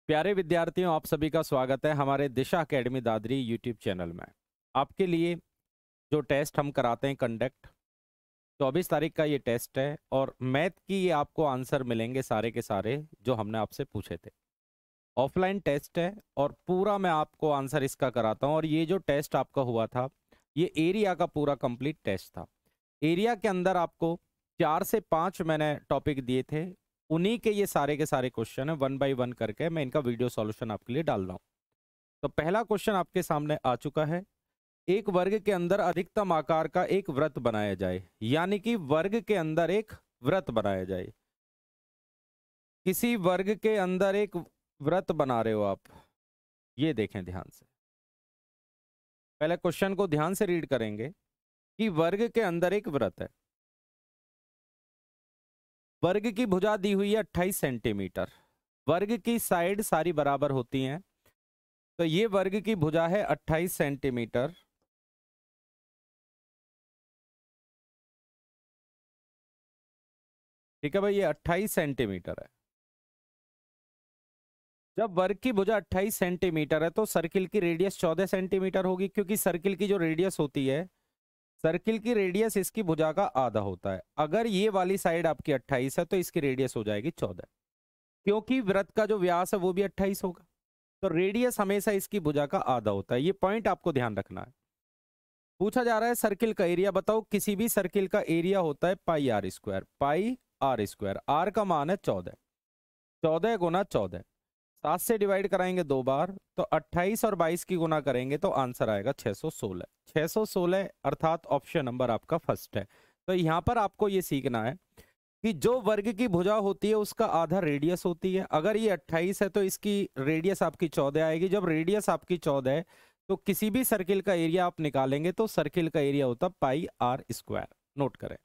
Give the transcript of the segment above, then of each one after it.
प्यारे विद्यार्थियों, आप सभी का स्वागत है हमारे दिशा एकेडमी दादरी यूट्यूब चैनल में। आपके लिए जो टेस्ट हम कराते हैं कंडक्ट, 24 तारीख का ये टेस्ट है और मैथ की ये आपको आंसर मिलेंगे सारे के सारे जो हमने आपसे पूछे थे। ऑफलाइन टेस्ट है और पूरा मैं आपको आंसर इसका कराता हूँ। और ये जो टेस्ट आपका हुआ था, ये एरिया का पूरा कंप्लीट टेस्ट था। एरिया के अंदर आपको 4 से 5 मैंने टॉपिक दिए थे, उन्हीं के सारे क्वेश्चन है, 1 बाय 1 करके मैं इनका वीडियो सॉल्यूशन आपके लिए डाल रहा हूँ। तो पहला क्वेश्चन आपके सामने आ चुका है। एक वर्ग के अंदर अधिकतम आकार का एक वृत्त बनाया जाए, यानी कि वर्ग के अंदर एक वृत्त बनाया जाए। किसी वर्ग के अंदर एक वृत्त बना रहे हो आप, ये देखें ध्यान से। पहले क्वेश्चन को ध्यान से रीड करेंगे कि वर्ग के अंदर एक वृत्त है। वर्ग की भुजा दी हुई है 28 सेंटीमीटर। वर्ग की साइड सारी बराबर होती हैं, तो ये वर्ग की भुजा है 28 सेंटीमीटर। ठीक है भाई, ये 28 सेंटीमीटर है। जब वर्ग की भुजा 28 सेंटीमीटर है तो सर्किल की रेडियस 14 सेंटीमीटर होगी, क्योंकि सर्किल की जो रेडियस होती है, सर्किल की रेडियस इसकी भुजा का आधा होता है। अगर ये वाली साइड आपकी 28 है तो इसकी रेडियस हो जाएगी 14, क्योंकि वृत्त का जो व्यास है वो भी 28 होगा। तो रेडियस हमेशा इसकी भुजा का आधा होता है। ये पॉइंट आपको ध्यान रखना है। पूछा जा रहा है सर्किल का एरिया बताओ। किसी भी सर्किल का एरिया होता है pi r square. Pi r square, r का मान है 14। 14 गुना 14, 7 से डिवाइड कराएंगे 2 बार, तो 28 और 22 की गुना करेंगे तो आंसर आएगा 616। 616 अर्थात ऑप्शन नंबर आपका फर्स्ट है। तो यहां पर आपको ये सीखना है कि जो वर्ग की भुजा होती है उसका आधा रेडियस होती है। अगर ये 28 है तो इसकी रेडियस आपकी 14 आएगी। जब रेडियस आपकी 14 है तो किसी भी सर्किल का एरिया आप निकालेंगे तो सर्किल का एरिया होता है पाई आर स्क्वायर। नोट करें।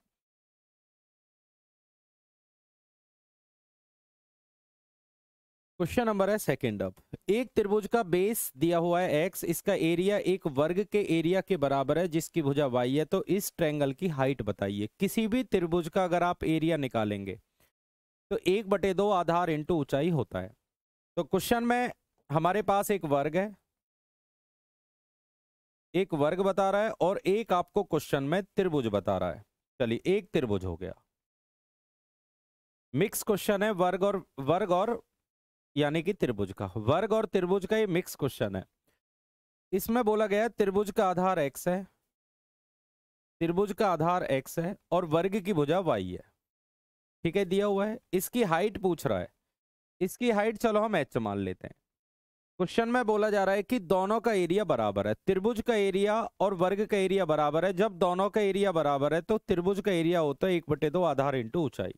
क्वेश्चन नंबर है सेकंड। अब एक त्रिभुज का बेस दिया हुआ है एक्स, इसका एरिया एक वर्ग के एरिया के बराबर है जिसकी भुजा वाई है, तो इस ट्रायंगल की हाइट बताइए। किसी भी त्रिभुज का अगर आप एरिया निकालेंगे तो 1/2 आधार इंटू ऊंचाई होता है। तो क्वेश्चन में हमारे पास एक वर्ग है, एक वर्ग बता रहा है और एक आपको क्वेश्चन में त्रिभुज बता रहा है। चलिए, एक त्रिभुज हो गया। मिक्स क्वेश्चन है, वर्ग और यानी कि त्रिभुज का, वर्ग और त्रिभुज का ये मिक्स क्वेश्चन है। इसमें बोला गया है त्रिभुज का आधार x है, त्रिभुज का आधार x है और वर्ग की भुजा y है। ठीक है, दिया हुआ है। इसकी हाइट पूछ रहा है। इसकी हाइट चलो हम h मान लेते हैं। क्वेश्चन में बोला जा रहा है कि दोनों का एरिया बराबर है। त्रिभुज का एरिया और वर्ग का एरिया बराबर है। जब दोनों का एरिया बराबर है तो त्रिभुज का एरिया होता है 1/2 आधार इंटू ऊंचाई।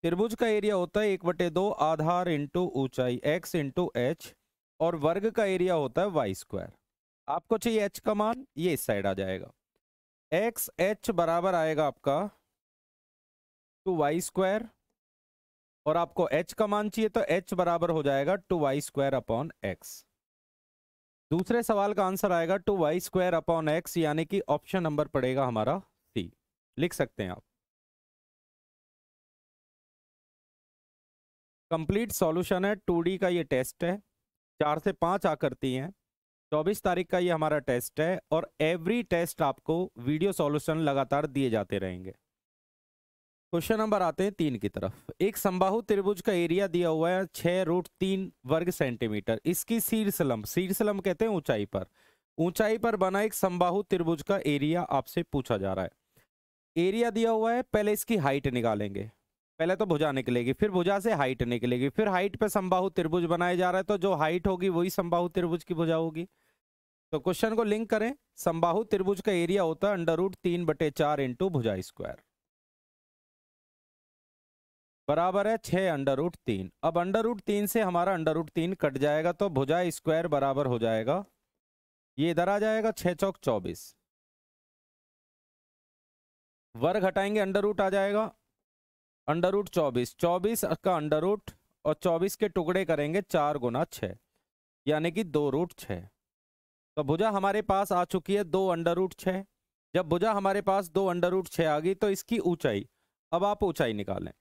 त्रिभुज का एरिया होता है 1/2 आधार इंटू ऊंचाई x इंटू एच, और वर्ग का एरिया होता है वाई स्क्वायर। आपको चाहिए h का मान, ये इस साइड आ जाएगा। x h बराबर आएगा आपका 2y², और आपको h का मान चाहिए तो h बराबर हो जाएगा 2y² अपॉन x। दूसरे सवाल का आंसर आएगा 2y² अपॉन x, यानी कि ऑप्शन नंबर पड़ेगा हमारा सी। लिख सकते हैं आप। कंप्लीट सॉल्यूशन है, 2D का ये टेस्ट है। 4 से 5 आकृति हैं। 24 तारीख का ये हमारा टेस्ट है और एवरी टेस्ट आपको वीडियो सॉल्यूशन लगातार दिए जाते रहेंगे। क्वेश्चन नंबर आते हैं 3 की तरफ। एक समबाहु त्रिभुज का एरिया दिया हुआ है 6√3 वर्ग सेंटीमीटर। इसकी शीर्षलंब कहते हैं ऊंचाई पर बना एक समबाहु त्रिभुज का एरिया आपसे पूछा जा रहा है। एरिया दिया हुआ है, पहले इसकी हाइट निकालेंगे। पहले तो भुजा निकलेगी, फिर भुजा से हाइट निकलेगी, फिर हाइट पे समबाहु त्रिभुज बनाया जा रहा है, तो जो हाइट होगी वही समबाहु त्रिभुज की भुजा होगी। तो क्वेश्चन को लिंक करें। समबाहु त्रिभुज का एरिया होता है √3/4 इंटू भुजा स्क्वायर, बराबर है 6√3। अब √3 से हमारा √3 कट जाएगा तो भुजा स्क्वायर बराबर हो जाएगा, ये इधर आ जाएगा 6 चौक 24। वर्ग हटाएंगे, अंडर आ जाएगा √24। 24 का अंडर और 24 के टुकड़े करेंगे 4 गुना 6, यानी कि 2√6। तो भुजा हमारे पास आ चुकी है 2√6। जब भुजा हमारे पास 2√6 आ गई तो इसकी ऊंचाई, अब आप ऊंचाई निकालें।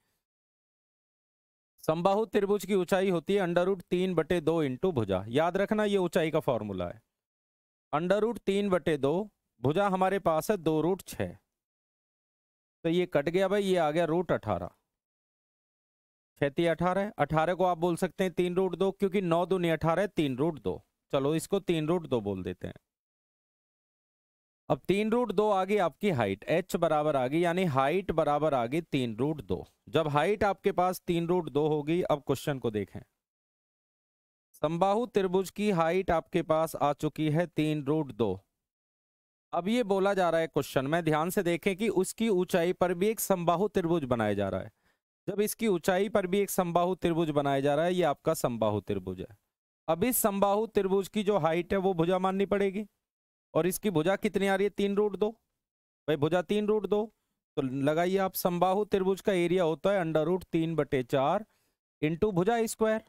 समबाहु त्रिभुज की ऊंचाई होती है √3/2 इंटू भुजा। याद रखना ये ऊंचाई का फॉर्मूला है। √3/2, भुजा हमारे पास है 2√6, तो ये कट गया भाई, ये आ गया √18। 6×18 है, 18 को आप बोल सकते हैं 3√2, क्योंकि 9 दूनी 18 है, 3√2। चलो इसको 3√2 बोल देते हैं। अब 3√2 आ गई आपकी हाइट, h बराबर आ गई, यानी हाइट बराबर आ गई 3√2। जब हाइट आपके पास 3√2 होगी, अब क्वेश्चन को देखें। समबाहु त्रिभुज की हाइट आपके पास आ चुकी है 3√2। अब ये बोला जा रहा है क्वेश्चन में, ध्यान से देखें कि उसकी ऊंचाई पर भी एक समबाहु त्रिभुज बनाया जा रहा है। जब इसकी ऊंचाई पर भी एक समबाहु त्रिभुज बनाया जा रहा है, ये आपका समबाहु त्रिभुज है। अब इस समबाहु त्रिभुज की जो हाइट है वो भुजा माननी पड़ेगी, और इसकी भुजा कितनी आ रही है 3√2। भाई भुजा 3√2, तो लगाइए आप, समबाहु त्रिभुज का एरिया होता है √3/4 इंटू भुजा स्क्वायर।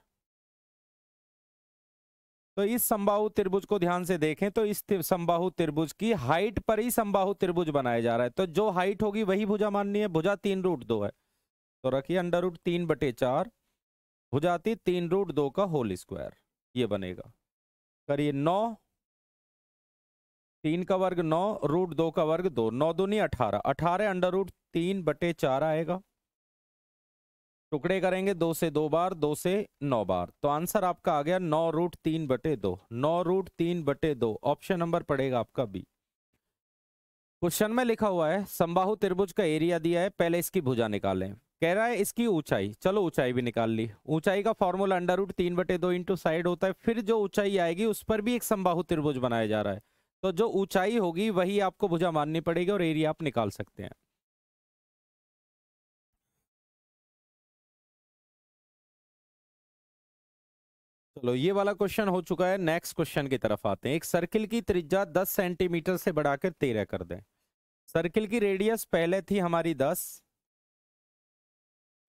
तो इस समबाहु त्रिभुज को ध्यान से देखें, तो इस समबाहु त्रिभुज की हाइट पर ही समबाहु त्रिभुज बनाया जा रहा है, तो जो हाइट होगी वही भुजा माननी है। भुजा 3√2 है, तो रखिए √3/4 भुजाती 3√2 का होल स्क्वायर, ये बनेगा। करिए 9, 3 का वर्ग 9, √2 का वर्ग 2, 9 दूनी 18, 18 √3/4 आएगा। टुकड़े करेंगे 2 से 2 बार, 2 से 9 बार, तो आंसर आपका आ गया 9√3/2। 9√3/2 ऑप्शन नंबर पड़ेगा आपका बी। क्वेश्चन में लिखा हुआ है समबाहु त्रिभुज का एरिया दिया है, पहले इसकी भुजा निकालें। कह रहा है इसकी ऊंचाई, चलो ऊंचाई भी निकाल ली। ऊंचाई का फॉर्मूला √3/2 इंटू साइड होता है, फिर जो ऊंचाई आएगी उस पर भी एक समबाहु त्रिभुज बनाया जा रहा है, तो जो ऊंचाई होगी वही आपको भुजा माननी पड़ेगी, और एरिया आप निकाल सकते हैं। चलो ये वाला क्वेश्चन हो चुका है, नेक्स्ट क्वेश्चन की तरफ आते हैं। एक सर्किल की त्रिज्या 10 सेंटीमीटर से बढ़ाकर 13 कर दें। सर्किल की रेडियस पहले थी हमारी 10,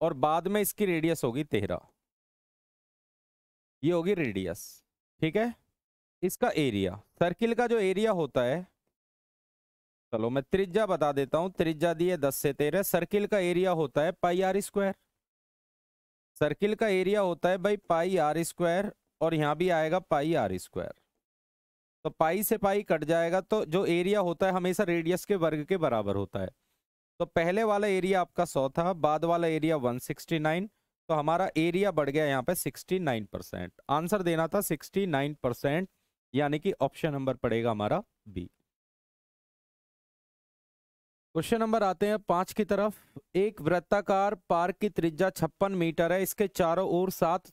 और बाद में इसकी रेडियस होगी 13। ये होगी रेडियस, ठीक है। इसका एरिया, सर्किल का जो एरिया होता है, चलो मैं त्रिज्या बता देता हूं। त्रिज्या दी है 10 से 13, सर्किल का एरिया होता है πr²। सर्किल का एरिया होता है भाई πr², और यहां भी आएगा πr²। तो पाई से पाई कट जाएगा, तो जो एरिया होता है हमेशा रेडियस के वर्ग के बराबर होता है। तो पहले वाला एरिया आपका 100 था, बाद वाला एरिया 169, तो हमारा एरिया बढ़ गया यहाँ पे 69%। आंसर देना था 69%, यानी कि ऑप्शन नंबर पड़ेगा हमारा बी। क्वेश्चन नंबर आते हैं 5 की तरफ। एक वृत्ताकार पार्क की त्रिज्या 56 मीटर है, इसके चारों ओर 7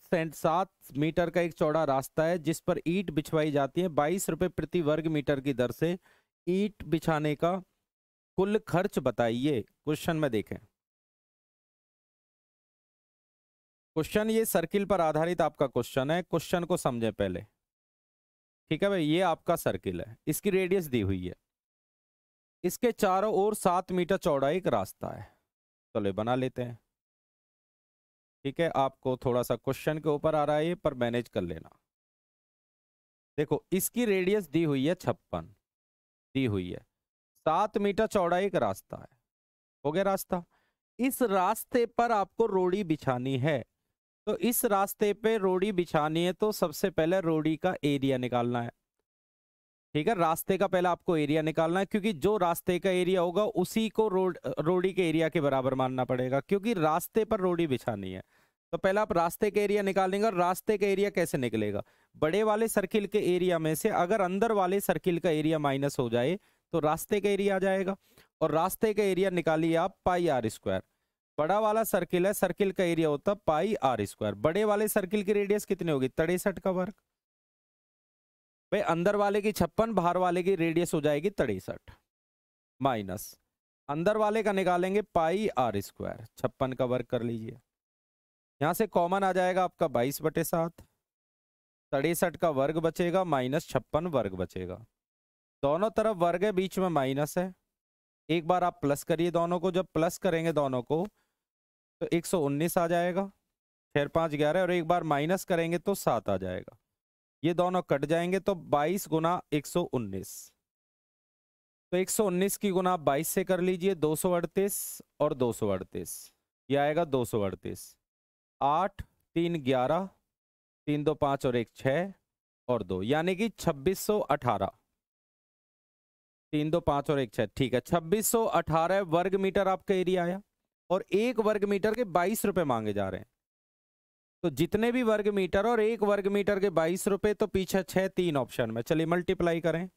मीटर का एक चौड़ा रास्ता है, जिस पर ईंट बिछवाई जाती है। 22 रुपए प्रति वर्ग मीटर की दर से ईंट बिछाने का कुल खर्च बताइए। क्वेश्चन में देखें, क्वेश्चन ये सर्किल पर आधारित आपका क्वेश्चन है। क्वेश्चन को समझें पहले, ठीक है भाई। ये आपका सर्किल है, इसकी रेडियस दी हुई है, इसके चारों ओर 7 मीटर चौड़ा एक रास्ता है। चलो बना लेते हैं, ठीक है। आपको थोड़ा सा क्वेश्चन के ऊपर आ रहा है ये, पर मैनेज कर लेना। देखो इसकी रेडियस दी हुई है 56, दी हुई है 7 मीटर चौड़ा एक रास्ता है, हो गया रास्ता। इस रास्ते पर आपको रोड़ी बिछानी है, तो इस रास्ते पे रोड़ी बिछानी है, तो सबसे पहले रोड़ी का एरिया निकालना है, ठीक है। रास्ते का पहले आपको एरिया निकालना है, क्योंकि जो रास्ते का एरिया होगा उसी को रोड़ी के एरिया के बराबर मानना पड़ेगा, क्योंकि रास्ते पर रोड़ी बिछानी है। तो पहले आप रास्ते के एरिया निकालेंगे, और रास्ते का एरिया कैसे निकलेगा, बड़े वाले सर्किल के एरिया में से अगर अंदर वाले सर्किल का एरिया माइनस हो जाए तो रास्ते का एरिया आ जाएगा, और रास्ते का एरिया निकालिए आप πr²। बड़ा वाला सर्किल है, सर्किल का एरिया होता है πr²। बड़े वाले सर्किल की रेडियस कितनी होगी 63 का वर्ग। भाई अंदर वाले की 56, बाहर वाले की रेडियस हो जाएगी 63, माइनस अंदर वाले का निकालेंगे πr²। 56 का वर्ग कर लीजिए, यहां से कॉमन आ जाएगा आपका 22/7। 63 का वर्ग बचेगा, माइनस 56 वर्ग बचेगा। दोनों तरफ वर्ग है, बीच में माइनस है। एक बार आप प्लस करिए दोनों को, जब प्लस करेंगे दोनों को तो 119 आ जाएगा, 6 5 11, और एक बार माइनस करेंगे तो 7 आ जाएगा। ये दोनों कट जाएंगे, तो 22 गुना 119, तो 119 की गुना 22 से कर लीजिए, 238 और 238, ये आएगा 238। 8 3 11, 3 2 5 और 1 6 और 2, यानी कि 2618। 3 2 5 और 1 6, ठीक है। 2618 वर्ग मीटर आपका एरिया आया और 1 वर्ग मीटर के 22 रुपए मांगे जा रहे हैं। तो जितने भी वर्ग मीटर और 1 वर्ग मीटर के 22 रुपए, तो पीछे 6 3 ऑप्शन में। चलिए मल्टीप्लाई करें।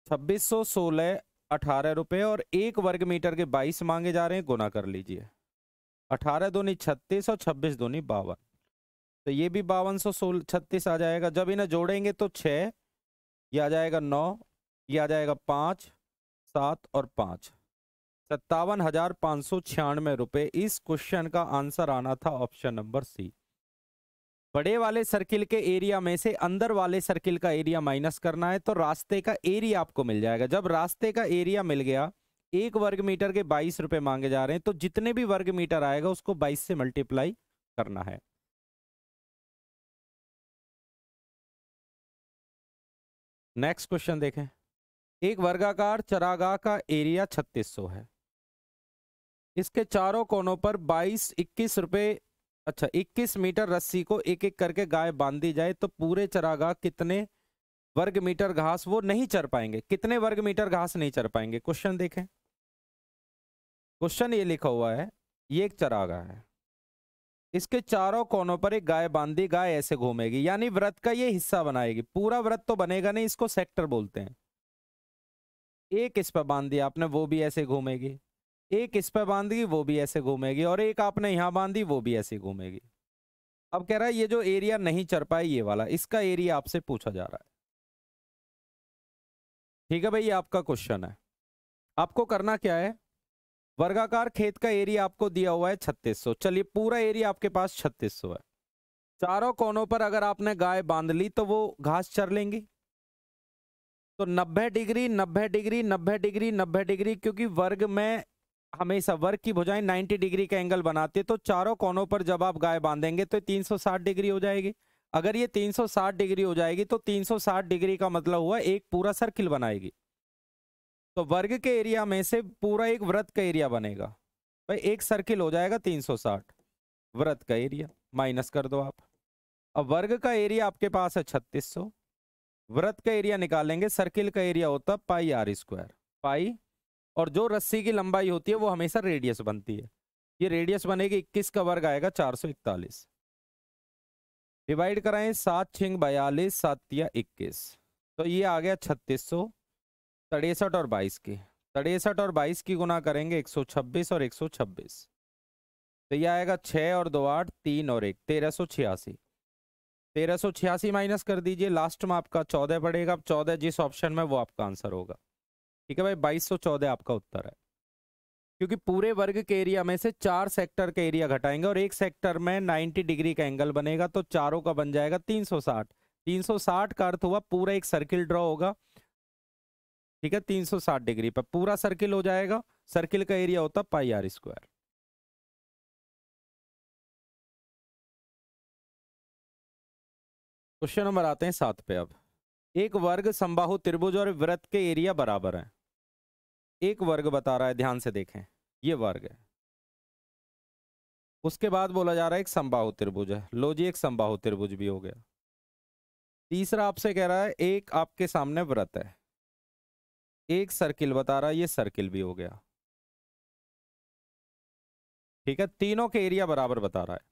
2616 18 रुपए और 1 वर्ग मीटर के 22 मांगे जा रहे हैं, गुना कर लीजिए। 18 दूनी 36 और 26 दूनी 52, तो ये भी 5236 आ जाएगा। जब इन्हें जोड़ेंगे तो 6, ये आ जाएगा 9, ये आ जाएगा 5 7 और 5, 57,596 रुपए। इस क्वेश्चन का आंसर आना था ऑप्शन नंबर सी। बड़े वाले सर्किल के एरिया में से अंदर वाले सर्किल का एरिया माइनस करना है, तो रास्ते का एरिया आपको मिल जाएगा। जब रास्ते का एरिया मिल गया, 1 वर्ग मीटर के 22 रुपए मांगे जा रहे हैं, तो जितने भी वर्ग मीटर आएगा उसको 22 से मल्टीप्लाई करना है। नेक्स्ट क्वेश्चन देखें। एक वर्गाकार चरागाह का एरिया 3600 है। इसके चारों कोनों पर 21 रुपए 21 मीटर रस्सी को एक एक करके गाय बांध दी जाए, तो पूरे चरागाह कितने वर्ग मीटर घास वो नहीं चर पाएंगे? कितने वर्ग मीटर घास नहीं चर पाएंगे? क्वेश्चन देखें। क्वेश्चन ये लिखा हुआ है, ये एक चरागाह है, इसके चारों कोनों पर एक गाय बांधी, गाय ऐसे घूमेगी, यानी व्रत का ये हिस्सा बनाएगी। पूरा व्रत तो बनेगा नहीं, इसको सेक्टर बोलते हैं। एक इस पर बांध दिया आपने, वो भी ऐसे घूमेगी। एक इस पर बांधी, वो भी ऐसे घूमेगी। और एक आपने यहां बांधी, वो भी ऐसे घूमेगी। अब कह रहा है ये जो एरिया नहीं चर पाए, ये वाला, इसका एरिया आपसे पूछा जा रहा है। ठीक है भाई, ये आपका क्वेश्चन है। आपको करना क्या है, वर्गाकार खेत का एरिया आपको दिया हुआ है 3600। चलिए पूरा एरिया आपके पास 3600 है। चारों कोनों पर अगर आपने गाय बांध ली तो वो घास चर लेंगी। तो 90 डिग्री 90 डिग्री 90 डिग्री 90 डिग्री, क्योंकि वर्ग में हमेशा वर्ग की भुजाएं 90 डिग्री का एंगल बनाती है, तो चारों कोनों पर जब आप गाय बांधेंगे तो 360 डिग्री हो जाएगी। अगर ये 360 डिग्री हो जाएगी तो 360 डिग्री का मतलब हुआ एक पूरा सर्किल बनाएगी। तो वर्ग के एरिया में से पूरा एक वृत्त का एरिया बनेगा। भाई एक सर्किल हो जाएगा 360, वृत्त का एरिया माइनस कर दो आप। अब वर्ग का एरिया आपके पास है 3600, वृत्त का एरिया निकालेंगे, सर्किल का एरिया होता है पाई आर स्क्वायर। पाई और जो रस्सी की लंबाई होती है वो हमेशा रेडियस बनती है। ये रेडियस बनेगी 21 का वर्ग आएगा 441। डिवाइड कराएं 7 6 42 7 या 21, तो ये आ गया 3600। 63 और 22 की, 63 और 22 की गुना करेंगे 126 और 126, तो ये आएगा 6 और 2 8 3 और 1 1386। 1386 माइनस कर दीजिए, लास्ट में आपका 14 पड़ेगा। अब 14 जिस ऑप्शन में वो आपका आंसर होगा। ठीक है भाई, 2214 आपका उत्तर है। क्योंकि पूरे वर्ग के एरिया में से 4 सेक्टर का एरिया घटाएंगे और एक सेक्टर में 90 डिग्री का एंगल बनेगा, तो चारों का बन जाएगा 360। 360 का अर्थ हुआ पूरा एक सर्किल ड्रॉ होगा। ठीक है, 360 डिग्री पर पूरा सर्किल हो जाएगा। सर्किल का एरिया होता पाई आर स्क्वायर। क्वेश्चन नंबर आते हैं 7 पे। अब एक वर्ग समबाहु त्रिभुज और वृत्त के एरिया बराबर है। एक वर्ग बता रहा है, ध्यान से देखें, ये वर्ग है। उसके बाद बोला जा रहा है एक समबाहु त्रिभुज है। लो जी, एक समबाहु त्रिभुज भी हो गया। तीसरा आपसे कह रहा है एक आपके सामने वृत्त है, एक सर्किल बता रहा है, ये सर्किल भी हो गया। ठीक है, तीनों के एरिया बराबर बता रहा है।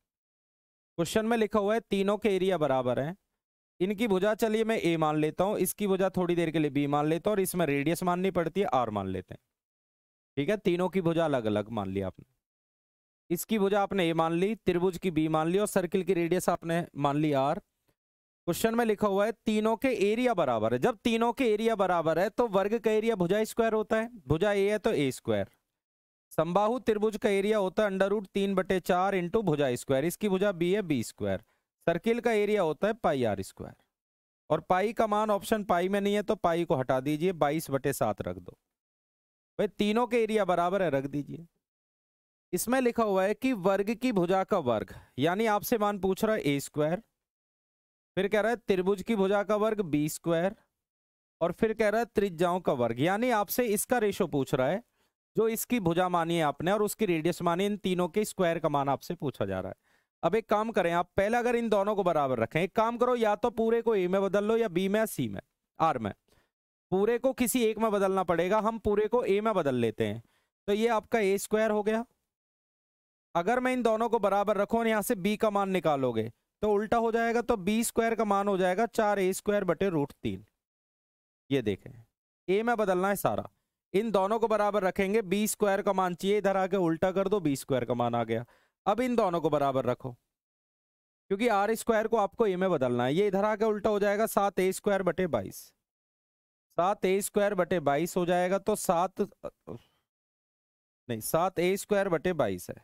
क्वेश्चन में लिखा हुआ है तीनों के एरिया बराबर है। इनकी भुजा चलिए मैं ए मान लेता हूं, इसकी भुजा थोड़ी देर के लिए बी मान लेता हूं, और इसमें रेडियस माननी पड़ती है, आर मान लेते हैं। ठीक है, तीनों की भुजा अलग अलग मान ली आपने। इसकी भुजा आपने ए मान ली, त्रिभुज की बी मान ली, और सर्किल की रेडियस आपने मान ली आर। क्वेश्चन में लिखा हुआ है तीनों के एरिया बराबर है। जब तीनों के एरिया बराबर है तो वर्ग का एरिया भुजा स्क्वायर होता है। भुजा ए है तो ए स्क्वायर। समबाहु त्रिभुज का एरिया होता है √3/4 इंटू भुजा स्क्वायर। इसकी भुजा बी है, बी स्क्वायर। सर्किल का एरिया होता है पाई आर स्क्वायर। और पाई का मान ऑप्शन पाई में नहीं है, तो पाई को हटा दीजिए, 22/7 रख दो। भाई तीनों के एरिया बराबर है, रख दीजिए। इसमें लिखा हुआ है कि वर्ग की भुजा का वर्ग, यानी आपसे मान पूछ रहा है ए स्क्वायर, फिर कह रहा है त्रिभुज की भुजा का वर्ग बी स्क्वायर, और फिर कह रहा है त्रिज्याओं का वर्ग। यानी आपसे इसका रेशो पूछ रहा है, जो इसकी भुजा मानी है आपने और उसकी रेडियस मानी, इन तीनों के स्क्वायर का मान आपसे पूछा जा रहा है। अब एक काम करें आप, पहले अगर इन दोनों को बराबर रखें, एक काम करो या तो पूरे को ए में बदल लो या बी में या सी में, आर में। पूरे को किसी एक में बदलना पड़ेगा, हम पूरे को ए में बदल लेते हैं। तो ये आपका ए स्क्वायर हो गया। अगर मैं इन दोनों को बराबर रखूं और यहां से बी का मान निकालोगे तो उल्टा हो जाएगा, तो बी स्क्वायर का मान हो जाएगा 4a² बटे √3। ये देखें, ए में बदलना है सारा, इन दोनों को बराबर रखेंगे, बी स्क्वायर का मान चाहिए, इधर आके उल्टा कर दो, बी स्क्वायर का मान आ गया। अब इन दोनों को बराबर रखो, क्योंकि आर स्क्वायर को आपको ए में बदलना है, ये इधर आके उल्टा हो जाएगा, 7a² बटे 22। 7a² बटे 22 हो जाएगा, तो 7a² बटे 22 है।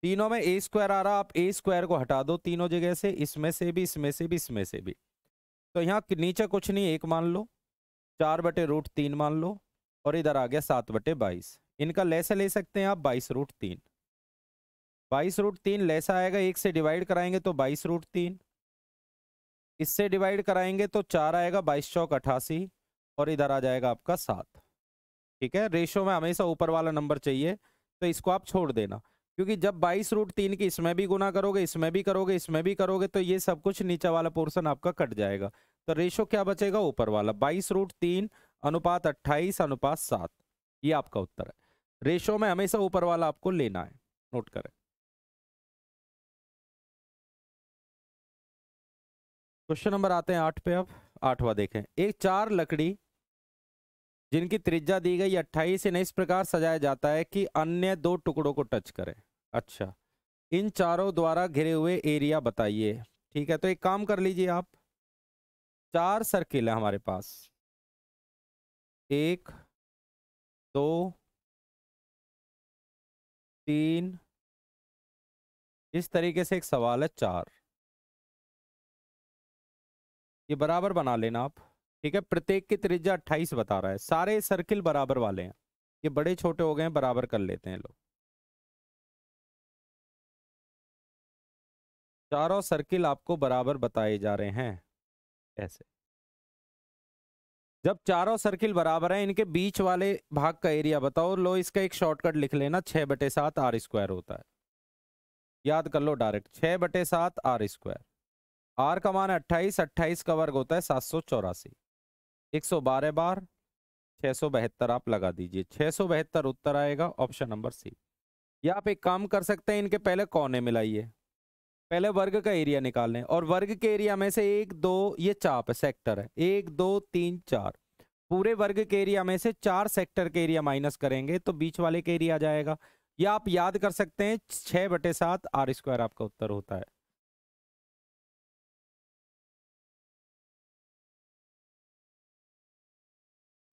तीनों में a स्क्वायर आ रहा, आप a स्क्वायर को हटा दो तीनों जगह से, इसमें से भी, इसमें से भी, इसमें से भी। तो यहाँ नीचे कुछ नहीं, 1 मान लो, 4 बटे √3 मान लो, और इधर आ गया 7 बटे 22। इनका लैसा ले सकते हैं आप 22√3। 22√3 लैसा आएगा, 1 से डिवाइड कराएंगे तो 22√3, इससे डिवाइड कराएंगे तो 4 आएगा, 22 चौक 88, और इधर आ जाएगा आपका 7। ठीक है, रेशो में हमेशा ऊपर वाला नंबर चाहिए, तो इसको आप छोड़ देना, क्योंकि जब 22√3 की इसमें भी गुना करोगे, इसमें भी करोगे, इसमें भी करोगे, तो ये सब कुछ नीचे वाला पोर्शन आपका कट जाएगा। तो रेशो क्या बचेगा, ऊपर वाला 22√3 अनुपात 28 अनुपात 7। ये आपका उत्तर है। रेशो में हमेशा ऊपर वाला आपको लेना है, नोट करें। क्वेश्चन नंबर आते हैं 8 पे। अब 8वां देखें, एक 4 लकड़ी जिनकी त्रिज्या दी गई 28, इन्हें इस प्रकार सजाया जाता है कि अन्य 2 टुकड़ों को टच करें। अच्छा, इन चारों द्वारा घिरे हुए एरिया बताइए। ठीक है, तो एक काम कर लीजिए आप, 4 सर्किल है हमारे पास, 1 2 3, इस तरीके से एक सवाल है 4, ये बराबर बना लेना आप। ठीक है, प्रत्येक की त्रिज्या 28 बता रहा है, सारे सर्किल बराबर वाले हैं, ये बड़े छोटे हो गए हैं, बराबर कर लेते हैं लोग। चारों सर्किल आपको बराबर बताए जा रहे हैं ऐसे। जब चारों सर्किल बराबर हैं, इनके बीच वाले भाग का एरिया बताओ। लो, इसका एक शॉर्टकट लिख लेना, 6/7 r² होता है, याद कर लो डायरेक्ट, 6/7 r²। r का मान है 28, 28 का वर्ग होता है 784, 112 बार 672 आप लगा दीजिए, 672 उत्तर आएगा, ऑप्शन नंबर सी। या आप एक काम कर सकते हैं, इनके पहले कोने मिलाइए, पहले वर्ग का एरिया निकाल लें, और वर्ग के एरिया में से 1 2, ये चाप है, सेक्टर है, 1 2 3 4, पूरे वर्ग के एरिया में से 4 सेक्टर के एरिया माइनस करेंगे तो बीच वाले के एरिया आ जाएगा। या आप याद कर सकते हैं, 6/7 r² आपका उत्तर होता है।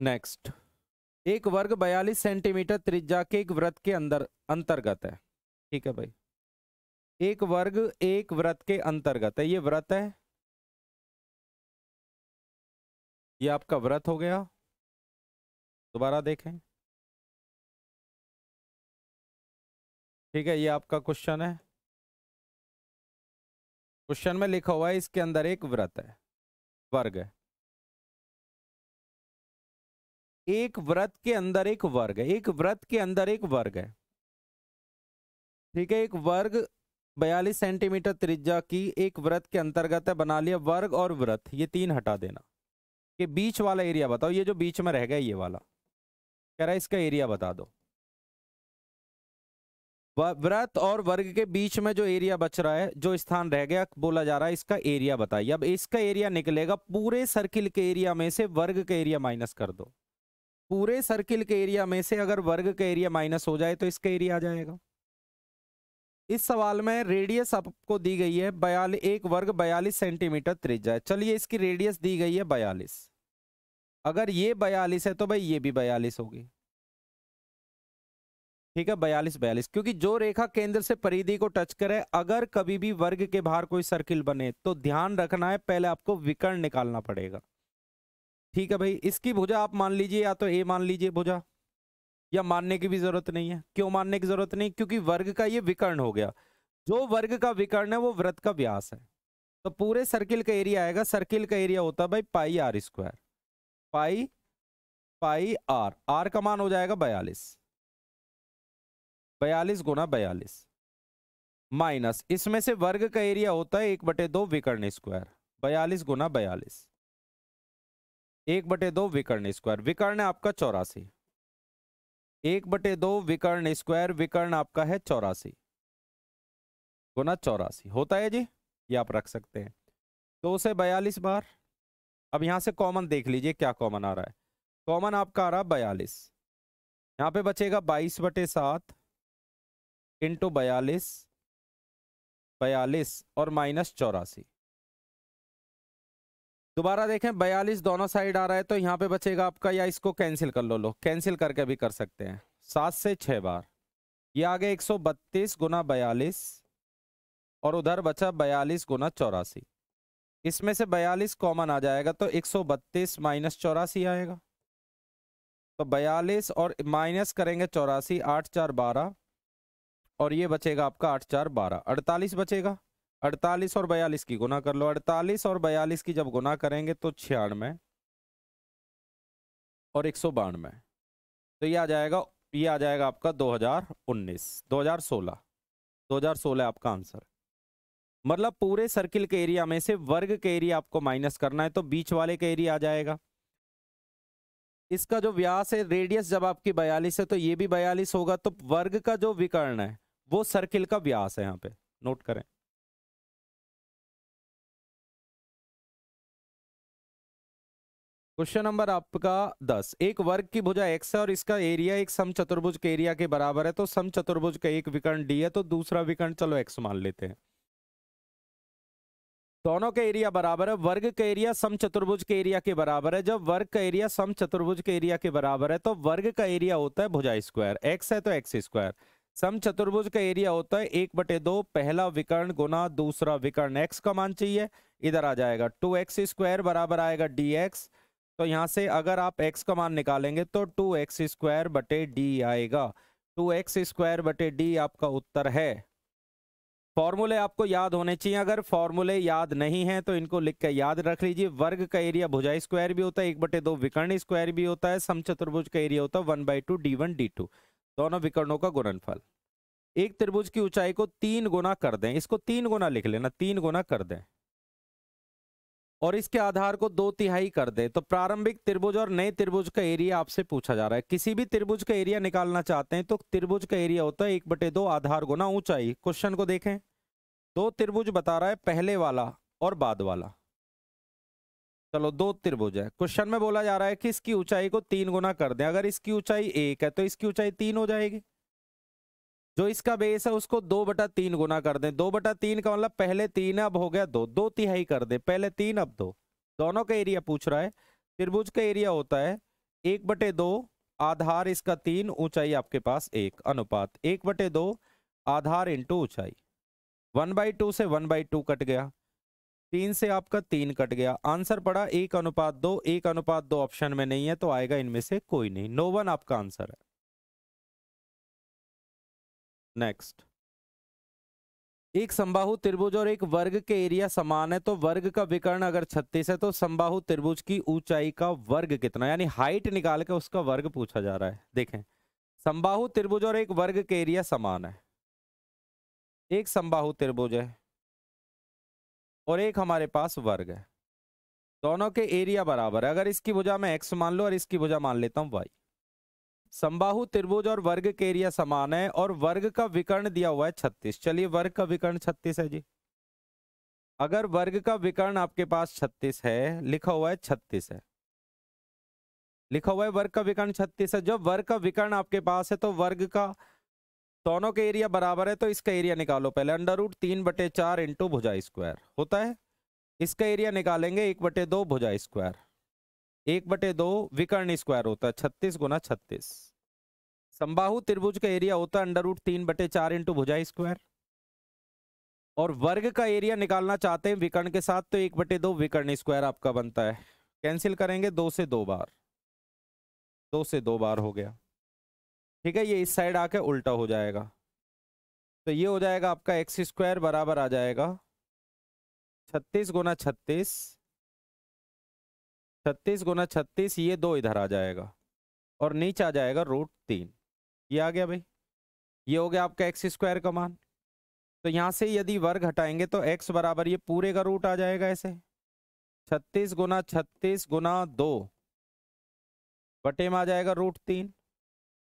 नेक्स्ट, एक वर्ग 42 सेंटीमीटर त्रिज्या के एक वृत्त के अंतर्गत है। ठीक है भाई, एक वर्ग एक वृत्त के अंतर्गत है, ये वृत्त है, ये आपका वृत्त हो गया। दोबारा देखें, ठीक है, ये आपका क्वेश्चन है, क्वेश्चन में लिखा हुआ है इसके अंदर एक वृत्त है, वर्ग है, एक वृत्त के अंदर एक वर्ग है, एक वृत्त के अंदर एक वर्ग है। ठीक है, एक वर्ग 42 सेंटीमीटर त्रिज्या की एक वृत्त के अंतर्गत है, बना लिया, वर्ग और वृत्त ये 3 हटा देना, कि बीच वाला एरिया बताओ, ये जो बीच में रह गया ये वाला, कह रहा है इसका एरिया बता दो। वृत्त और वर्ग के बीच में जो एरिया बच रहा है, जो स्थान रह गया, बोला जा रहा है इसका एरिया बताइए। अब इसका एरिया निकलेगा, पूरे सर्किल के एरिया में से वर्ग का एरिया माइनस कर दो, पूरे सर्किल के एरिया में से अगर वर्ग का एरिया माइनस हो जाए तो इसका एरिया आ जाएगा। इस सवाल में रेडियस आपको दी गई है 42, एक वर्ग 42 सेंटीमीटर त्रिज्या है। चलिए, इसकी रेडियस दी गई है 42, अगर ये 42 है तो भाई ये भी 42 होगी। ठीक है, 42 42, क्योंकि जो रेखा केंद्र से परिधि को टच करे, अगर कभी भी वर्ग के बाहर कोई सर्किल बने तो ध्यान रखना है, पहले आपको विकर्ण निकालना पड़ेगा। ठीक है भाई, इसकी भुजा आप मान लीजिए, या तो ए मान लीजिए भुजा, या मानने की भी जरूरत नहीं है। क्यों मानने की जरूरत नहीं, क्योंकि वर्ग का ये विकर्ण हो गया, जो वर्ग का विकर्ण है वो वृत्त का व्यास है, तो पूरे सर्किल का एरिया आएगा, सर्किल का एरिया होता है भाई πr², पाई आर, आर का मान हो जाएगा 42, 42 गुना 42, माइनस इसमें से वर्ग का एरिया होता है 1/2 विकर्ण स्क्वायर, 42 गुना 42, 1/2 विकर्ण स्क्वायर, विकर्ण है आपका 84, 1/2 विकर्ण स्क्वायर, विकर्ण आपका है 84 गुना 84 होता है जी, ये आप रख सकते हैं 2 से 42 बार। अब यहां से कॉमन देख लीजिए क्या कॉमन आ रहा है, कॉमन आपका आ रहा 42, यहाँ पे बचेगा 22/7 इंटू 42, 42 और माइनस 84। दोबारा देखें 42 दोनों साइड आ रहा है तो यहाँ पे बचेगा आपका, या इसको कैंसिल कर लो, कैंसिल करके भी कर सकते हैं, 7 से 6 बार, ये आ गया 132 गुना 42 और उधर बचा 42 गुना 84। इसमें से 42 कॉमन आ जाएगा तो 132 माइनस 84 आएगा, तो 42 और माइनस करेंगे 84, 8 4 12 और ये बचेगा आपका 8 4 12, 48 बचेगा। 48 और 42 की गुना कर लो, 48 और 42 की जब गुना करेंगे तो 96 और 192, तो ये आ जाएगा आपका 2019, 2016 आपका आंसर। मतलब पूरे सर्किल के एरिया में से वर्ग के एरिया आपको माइनस करना है तो बीच वाले का एरिया आ जाएगा। इसका जो व्यास है, रेडियस जब आपकी 42 है तो ये भी 42 होगा, तो वर्ग का जो विकर्ण है वो सर्किल का व्यास है, यहाँ पे नोट करें। क्वेश्चन नंबर आपका 10, एक वर्ग की भुजा x है और इसका एरिया एक समचतुर्भुज के एरिया के बराबर है, तो समचतुर्भुज का एक विकर्ण d है, तो दूसरा विकर्ण चलो x मान लेते हैं। दोनों का एरिया बराबर है, वर्ग का एरिया समचतुर्भुज के एरिया के बराबर है। जब वर्ग का एरिया समचतुर्भुज के एरिया के बराबर है तो वर्ग का एरिया होता है भुजा स्क्वायर, x है तो x स्क्वायर। समचतुर्भुज का एरिया होता है 1/2 पहला विकर्ण गुना दूसरा विकर्ण, x का मान चाहिए, इधर आ जाएगा 2x स्क्वायर बराबर आएगा dx। तो यहां से अगर आप x का मान निकालेंगे तो 2x स्क्वायर बटे d आएगा, 2x स्क्वायर बटे d आपका उत्तर है। फॉर्मूले आपको याद होने चाहिए, अगर फॉर्मूले याद नहीं है तो इनको लिख के याद रख लीजिए। वर्ग का एरिया भुजा स्क्वायर भी होता है, 1/2 विकर्ण स्क्वायर भी होता है, समचतुर्भुज का एरिया होता है 1/2 d1 d2, दोनों विकर्णों का गुणनफल। एक त्रिभुज की ऊंचाई को 3 गुना कर दें, इसको 3 गुना लिख लेना, 3 गुना कर दें और इसके आधार को 2/3 कर दे, तो प्रारंभिक त्रिभुज और नए त्रिभुज का एरिया आपसे पूछा जा रहा है। किसी भी त्रिभुज का एरिया निकालना चाहते हैं तो त्रिभुज का एरिया होता है 1/2 आधार गुना ऊंचाई। क्वेश्चन को देखें, दो त्रिभुज बता रहा है, पहले वाला और बाद वाला। चलो दो त्रिभुज है, क्वेश्चन में बोला जा रहा है कि इसकी ऊंचाई को 3 गुना कर दें। अगर इसकी ऊंचाई 1 है तो इसकी ऊंचाई 3 हो जाएगी। जो इसका बेस है उसको 2/3 गुना कर दें, 2/3 का मतलब पहले 3 अब हो गया 2, 2/3 कर दे, पहले 3 अब 2, दोनों का एरिया पूछ रहा है। त्रिभुज का एरिया होता है 1/2 आधार इसका 3, ऊंचाई आपके पास 1, अनुपात 1/2 आधार इंटू ऊंचाई। 1/2 से 1/2 कट गया, 3 से आपका 3 कट गया, आंसर पड़ा 1:2। 1:2 ऑप्शन में नहीं है तो आएगा इनमें से कोई नहीं, नो वन आपका आंसर है। नेक्स्ट, एक समबाहु त्रिभुज और एक वर्ग के एरिया समान है, तो वर्ग का विकर्ण अगर 36 है तो समबाहु त्रिभुज की ऊंचाई का वर्ग कितना, यानी हाइट निकाल के उसका वर्ग पूछा जा रहा है। देखें, समबाहु त्रिभुज और एक वर्ग के एरिया समान है, एक समबाहु त्रिभुज है और एक हमारे पास वर्ग है, दोनों के एरिया बराबर है। अगर इसकी भुजा में x मान लो और इसकी भुजा मान लेता हूं y। समबाहु त्रिभुज और वर्ग के एरिया समान है और वर्ग का विकर्ण दिया हुआ है 36। चलिए वर्ग का विकर्ण 36 है जी। अगर वर्ग का विकर्ण आपके पास 36 है, लिखा हुआ है 36 है, लिखा हुआ है वर्ग का विकर्ण 36 है। जब वर्ग का विकर्ण आपके पास है तो वर्ग का दोनों के एरिया बराबर है, तो इसका एरिया निकालो पहले, √3/4 इंटू भुजा स्क्वायर होता है। इसका एरिया निकालेंगे 1/2 भुजा स्क्वायर, 1/2 विकर्ण स्क्वायर होता है 36 गुना 36। समबाहु त्रिभुज का एरिया होता है √3/4 इंटू भुजा स्क्वायर और वर्ग का एरिया निकालना चाहते हैं विकर्ण के साथ, तो 1/2 विकर्ण स्क्वायर आपका बनता है। कैंसिल करेंगे 2 से 2 बार, 2 से 2 बार हो गया, ठीक है। ये इस साइड आके उल्टा हो जाएगा, तो ये हो जाएगा आपका x स्क्वायर बराबर आ जाएगा 36 गुना 36, 36 गुना 36, ये 2 इधर आ जाएगा और नीचे आ जाएगा √3। ये आ गया भाई, ये हो गया आपका x स्क्वायर का मान। तो यहाँ से यदि वर्ग हटाएंगे तो x बराबर ये पूरे का रूट आ जाएगा ऐसे 36 गुना 36 गुना 2 बटे में आ जाएगा √3।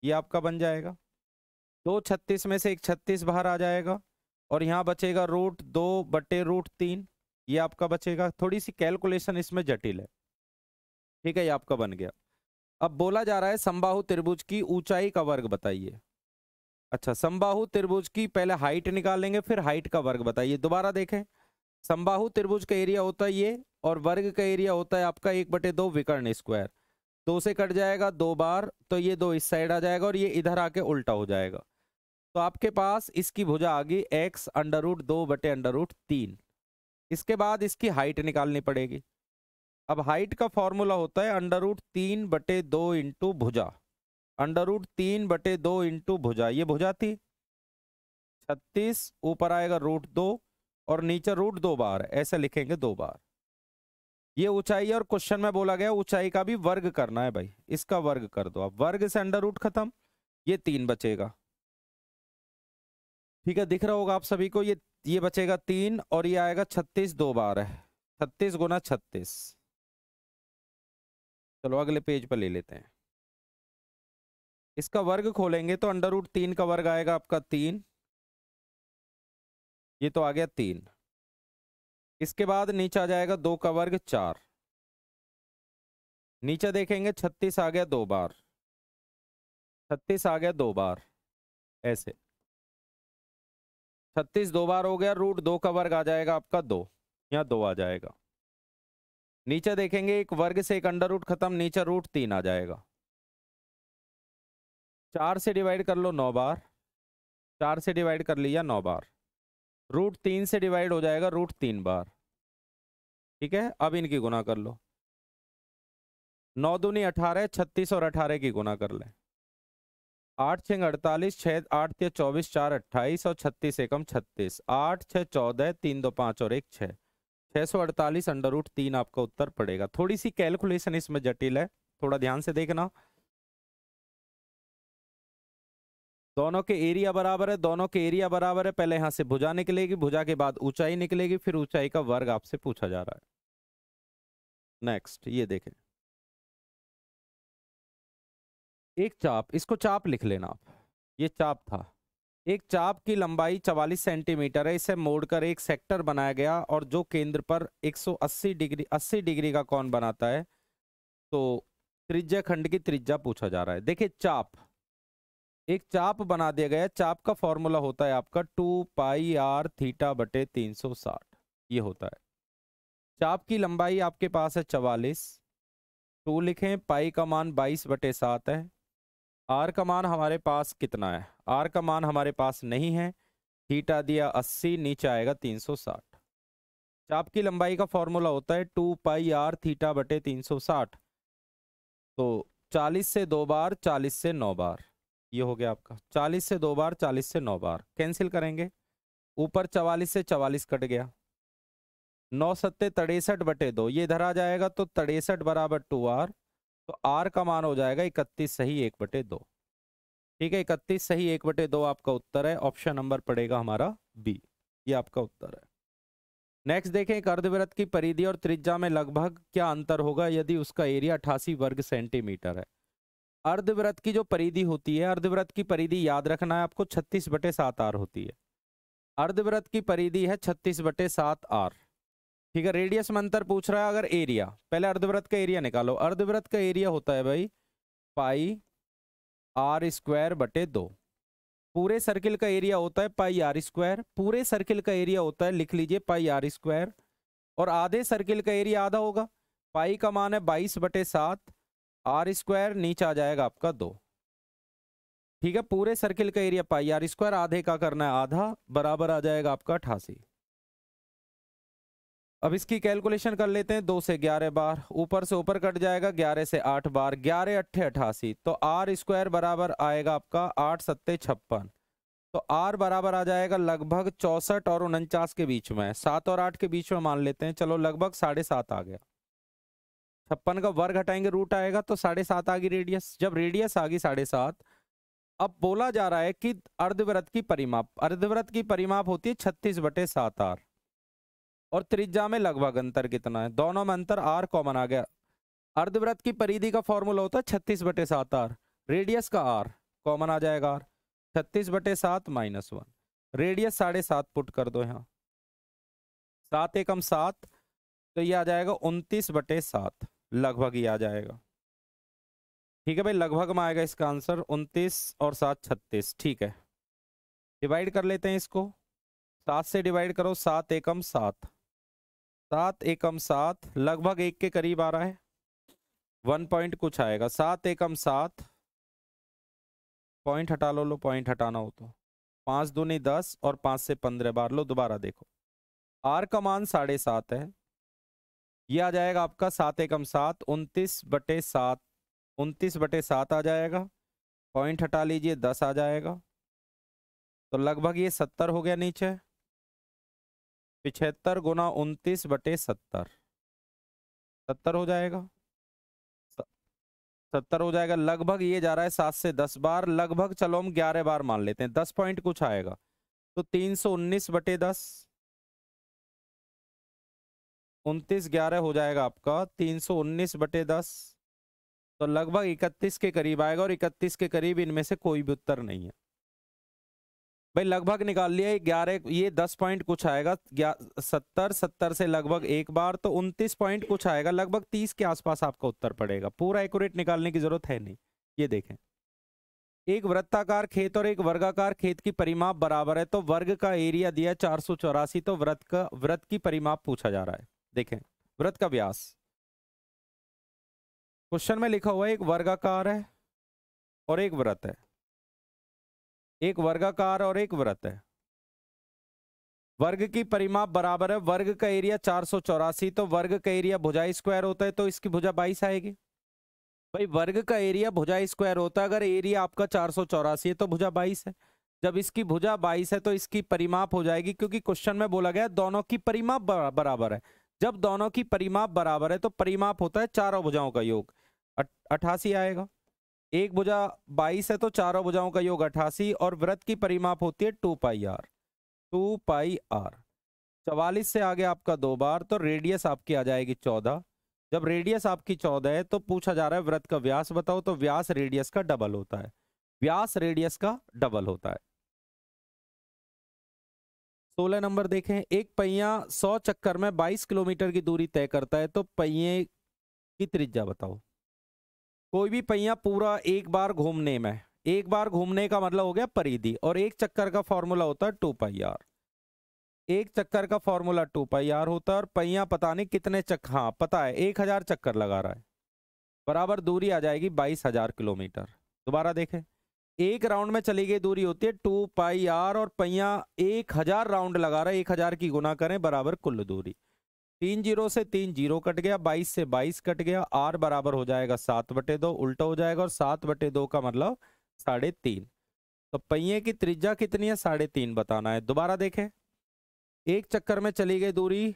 ये आपका बन जाएगा 2 36 में से एक 36 बाहर आ जाएगा और यहाँ बचेगा √2 बटे √3। ये आपका बचेगा। थोड़ी सी कैलकुलेशन इसमें जटिल है, ठीक है। ये आपका बन गया। अब बोला जा रहा है समबाहु त्रिभुज की ऊंचाई का वर्ग बताइए। अच्छा, समबाहु त्रिभुज की पहले हाइट निकालेंगे फिर हाइट का वर्ग बताइए। दोबारा देखें, समबाहु त्रिभुज का एरिया होता है ये और वर्ग का एरिया होता है आपका 1/2 विकर्ण स्क्वायर। 2 से कट जाएगा 2 बार, तो ये 2 इस साइड आ जाएगा और ये इधर आके उल्टा हो जाएगा। तो आपके पास इसकी भुजा आ गई x √2 बटे √3। इसके बाद इसकी हाइट निकालनी पड़ेगी। अब हाइट का फॉर्मूला होता है √3 बटे 2 इंटू भुजा। √3 बटे 2 इंटू भुजा, ये भुजा थी 36, ऊपर आएगा √2 और नीचे √2 बार, ऐसे लिखेंगे 2 बार। ये ऊंचाई है और क्वेश्चन में बोला गया ऊंचाई का भी वर्ग करना है भाई। इसका वर्ग कर दो। अब वर्ग से √ खत्म, ये 3 बचेगा, ठीक है। दिख रहा होगा आप सभी को, ये बचेगा 3 और ये आएगा 36 2 बार है 36 गुना 36। चलो अगले पेज पर ले लेते हैं। इसका वर्ग खोलेंगे तो √3 का वर्ग आएगा आपका 3, ये तो आ गया 3। इसके बाद नीचे आ जाएगा 2 का वर्ग 4। नीचे देखेंगे 36 आ गया 2 बार, 36 आ गया 2 बार, ऐसे 36 2 बार हो गया। √2 का वर्ग आ जाएगा आपका 2, यहाँ 2 आ जाएगा। नीचे देखेंगे एक वर्ग से एक √ खत्म, नीचे √3 आ जाएगा। 4 से डिवाइड कर लो 9 बार, 4 से डिवाइड कर लिया 9 बार। √3 से डिवाइड हो जाएगा √3 बार, ठीक है। अब इनकी गुना कर लो, 9 दूनी 18, 36 और 18 की गुना कर लें। 8 6 48, 6 8 3 24, 4 28 और 36 एकम 36, 8 6 14, 3 2 5 और 1 6, 648 √3 आपका उत्तर पड़ेगा। थोड़ी सी कैलकुलेशन इसमें जटिल है, थोड़ा ध्यान से देखना। दोनों के एरिया बराबर है, दोनों के एरिया बराबर है। पहले यहां से भुजा निकलेगी, भुजा के बाद ऊंचाई निकलेगी, फिर ऊंचाई का वर्ग आपसे पूछा जा रहा है। नेक्स्ट ये देखें, एक चाप, इसको चाप लिख लेना आप, ये चाप था। एक चाप की लंबाई 44 सेंटीमीटर है। इसे मोड़कर एक सेक्टर बनाया गया और जो केंद्र पर 180 डिग्री 80 डिग्री का कोण बनाता है। तो त्रिज्या खंड की त्रिज्या पूछा जा रहा है। देखिए चाप, एक चाप बना दिया गया। चाप का फॉर्मूला होता है आपका 2πr थीटा बटे 360, ये होता है। चाप की लंबाई आपके पास है 44, 2 लिखें, पाई का मान 22/7 है। आर का मान हमारे पास कितना है? आर का मान हमारे पास नहीं है। थीटा दिया 80, नीचे आएगा 360। चाप की लंबाई का फॉर्मूला होता है 2πr थीटा बटे 360। तो 40 से 2 बार, 40 से 9 बार, ये हो गया आपका 40 से 2 बार, 40 से 9 बार। कैंसिल करेंगे, ऊपर 44 से 44 कट गया, 9 सत्ते 63/2, ये इधर आ जाएगा तो 63 बराबर 2r। तो r का मान हो जाएगा 31 सही 1/2, ठीक है। 31 सही 1/2 आपका उत्तर है। ऑप्शन नंबर पड़ेगा हमारा बी, ये आपका उत्तर है। नेक्स्ट देखें, एक अर्धवृत्त की परिधि और त्रिज्या में लगभग क्या अंतर होगा यदि उसका एरिया 88 वर्ग सेंटीमीटर है। अर्धवृत्त की जो परिधि होती है, अर्धवृत्त की परिधि याद रखना है आपको 36/7r होती है। अर्धवृत्त की परिधि है 36/7r, ठीक है। रेडियस में अंतर पूछ रहा है। अगर एरिया, पहले अर्धवृत्त का एरिया निकालो। अर्धवृत्त का एरिया होता है भाई πr²/2। पूरे सर्किल का एरिया होता है πr²। पूरे सर्किल का एरिया होता है, लिख लीजिए, πr²। और आधे सर्किल का एरिया आधा होगा। पाई का मान है 22/7, r², नीचे आ जाएगा आपका 2, ठीक है। पूरे सर्किल का एरिया πr², आधे का करना है आधा, बराबर आ जाएगा आपका 88। अब इसकी कैलकुलेशन कर लेते हैं। 2 से 11 बार, ऊपर से ऊपर कट जाएगा, 11 से 8 बार, 11 8 88। तो r² बराबर आएगा आपका 8 7 56। तो r बराबर आ जाएगा लगभग 64 और 49 के बीच में, 7 और 8 के बीच में मान लेते हैं। चलो लगभग 7.5 आ गया। 56 का वर्ग हटाएंगे, रूट आएगा, तो 7.5 आ गई रेडियस। जब रेडियस आ गई 7.5, अब बोला जा रहा है कि अर्धवृत्त की परिमाप होती है 36/7 आर, और त्रिज्या में लगभग अंतर कितना है, दोनों में अंतर आर कॉमन आ गया। अर्धवृत्त की परिधि का फॉर्मूला होता है 36/7 आर, रेडियस का आर कॉमन आ जाएगा आर, 36/7 -1, रेडियस 7.5 पुट कर दो यहाँ, 7 एकम 7, तो ये आ जाएगा 29/7, लगभग ये आ जाएगा। ठीक है भाई, लगभग में आएगा इसका आंसर 29 और 7 36। ठीक है, डिवाइड कर लेते हैं इसको, 7 से डिवाइड करो, 7 एकम 7, 7 एकम 7 लगभग 1 के करीब आ रहा है, 1 पॉइंट कुछ आएगा, 7 एकम 7, पॉइंट हटा लो, पॉइंट हटाना हो तो 5 दूनी 10 और 5 से 15 बार लो, दोबारा देखो, आर का मान 7.5 है, ये आ जाएगा आपका 7 एकम 7, 29/7, 29/7 आ जाएगा, पॉइंट हटा लीजिए 10 आ जाएगा, तो लगभग ये 70 हो गया नीचे, 75 गुना 29/70, 70 हो जाएगा, 70 हो जाएगा, लगभग ये जा रहा है 7 से 10 बार, लगभग चलो हम 11 बार मान लेते हैं, 10 पॉइंट कुछ आएगा, तो 319/10, 29 11 हो जाएगा आपका 319/10, तो लगभग 31 के करीब आएगा, और 31 के करीब इनमें से कोई भी उत्तर नहीं है भाई, लगभग निकाल लिया, 11, ये 10 पॉइंट कुछ आएगा, 70 से लगभग एक बार, तो 29 पॉइंट कुछ आएगा, लगभग 30 के आसपास आपका उत्तर पड़ेगा, पूरा एक्यूरेट निकालने की जरूरत है नहीं। ये देखें, एक वृत्ताकार खेत और एक वर्गाकार खेत की परिमाप बराबर है, तो वर्ग का एरिया दिया 484, तो वृत्त की परिमाप पूछा जा रहा है। देखें, वृत्त का व्यास क्वेश्चन में लिखा हुआ है, एक वर्गाकार है और एक वृत्त है, एक वर्गाकार और एक वृत्त है, वर्ग की परिमाप बराबर है, वर्ग का एरिया 484, तो वर्ग का एरिया भुजा स्क्वायर होता है, तो इसकी भुजा 22 आएगी भाई, वर्ग का एरिया भुजा स्क्वायर होता है, अगर एरिया आपका 484 है तो भुजा 22 है, जब इसकी भुजा 22 है तो इसकी परिमाप हो जाएगी, क्योंकि क्वेश्चन में बोला गया दोनों की परिमाप बराबर है, जब दोनों की परिमाप बराबर है तो परिमाप होता है चारों भुजाओं का योग, 88 आएगा, एक भुजा 22 है तो चारों भुजाओं का योग 88, और वृत्त की परिमाप होती है 2πr, 2πr, 44 से आगे आपका 2 बार, तो रेडियस आपकी आ जाएगी 14, जब रेडियस आपकी 14 है तो पूछा जा रहा है वृत्त का व्यास बताओ, तो व्यास रेडियस का डबल होता है, व्यास रेडियस का डबल होता है। 16 नंबर देखें, एक पहिया 100 चक्कर में 22 किलोमीटर की दूरी तय करता है, तो पहिए की त्रिज्या बताओ। कोई भी पहिया पूरा एक बार घूमने में, एक बार घूमने का मतलब हो गया परिधि, और एक चक्कर का फॉर्मूला होता है 2πr, एक चक्कर का फॉर्मूला 2πr होता है, और पहिया पता नहीं कितने चक्कर, हाँ पता है 1000 चक्कर लगा रहा है, बराबर दूरी आ जाएगी 22,000 किलोमीटर। दोबारा देखें, एक राउंड में चली गई दूरी होती है 2πr, और पहिया 1000 राउंड लगा रहा है, 1000 की गुना करें बराबर कुल दूरी, 3 जीरो से 3 जीरो कट गया, 22 से 22 कट गया, r बराबर हो जाएगा 7/2, उल्टा हो जाएगा, और 7/2 का मतलब 3.5, तो पहिए की त्रिज्या कितनी है 3.5 बताना है। दोबारा देखें, एक चक्कर में चली गई दूरी,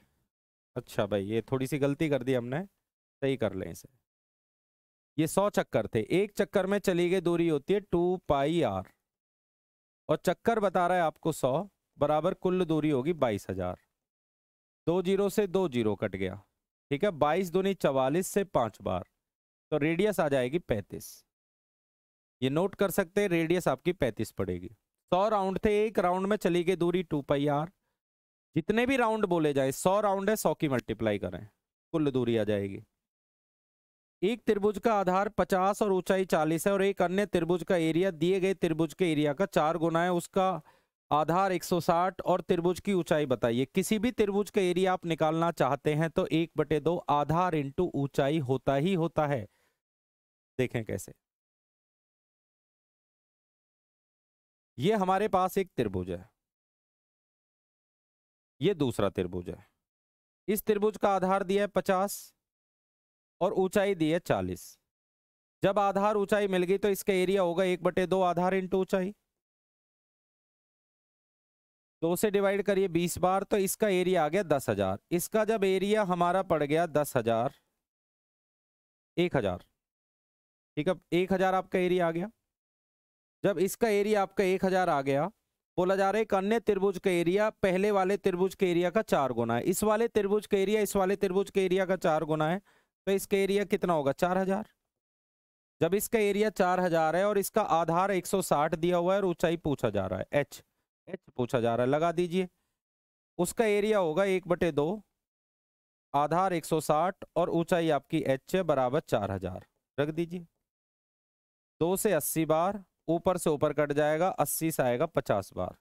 अच्छा भाई ये थोड़ी सी गलती कर दी हमने, सही कर लें इसे, ये 100 चक्कर थे, एक चक्कर में चली गई दूरी होती है 2πr, और चक्कर बता रहा है आपको 100, बराबर कुल दूरी होगी 22,000, 2 जीरो से 2 जीरो कट गया, ठीक है, 22 दूनी 44 से 5 बार, तो रेडियस आ जाएगी 35, ये नोट कर सकते हैं, रेडियस आपकी 35 पड़ेगी। 100 राउंड थे, एक राउंड में चली गई दूरी 2πr, जितने भी राउंड बोले जाए 100 राउंड है, 100 की मल्टीप्लाई करें, कुल दूरी आ जाएगी। एक त्रिभुज का आधार 50 और ऊंचाई 40 है, और एक अन्य त्रिभुज का एरिया दिए गए त्रिभुज के एरिया का 4 गुना है, उसका आधार 160 और त्रिभुज की ऊंचाई बताइए। किसी भी त्रिभुज का एरिया आप निकालना चाहते हैं तो 1/2 आधार इंटू ऊंचाई होता ही होता है। देखें कैसे, ये हमारे पास एक त्रिभुज है, ये दूसरा त्रिभुज है, इस त्रिभुज का आधार दिया है 50 और ऊंचाई दी है 40, जब आधार ऊंचाई मिल गई तो इसका एरिया होगा 1/2 आधार इंटू ऊंचाई, 2 से डिवाइड करिए 20 बार, तो इसका एरिया आ गया 10,000, इसका जब एरिया हमारा पड़ गया 10,000, 1000, ठीक है, 1000 आपका एरिया आ गया, जब इसका एरिया आपका 1000 आ गया, बोला जा रहा है एक अन्य त्रिभुज का एरिया पहले वाले त्रिभुज के एरिया का 4 गुना है। इस वाले त्रिभुज का एरिया इस वाले त्रिभुज के एरिया का 4 गुना है, तो इसका एरिया कितना होगा? 4000। जब इसका एरिया 4000 है और इसका आधार 160 दिया हुआ है और ऊंचाई पूछा जा रहा है, एच पूछा जा रहा है, लगा दीजिए। उसका एरिया होगा 1/2, आधार 160 और ऊंचाई आपकी एच है बराबर 4000, रख दीजिए। 2 से 80 बार, ऊपर से ऊपर कट जाएगा, 80 से आएगा 50 बार,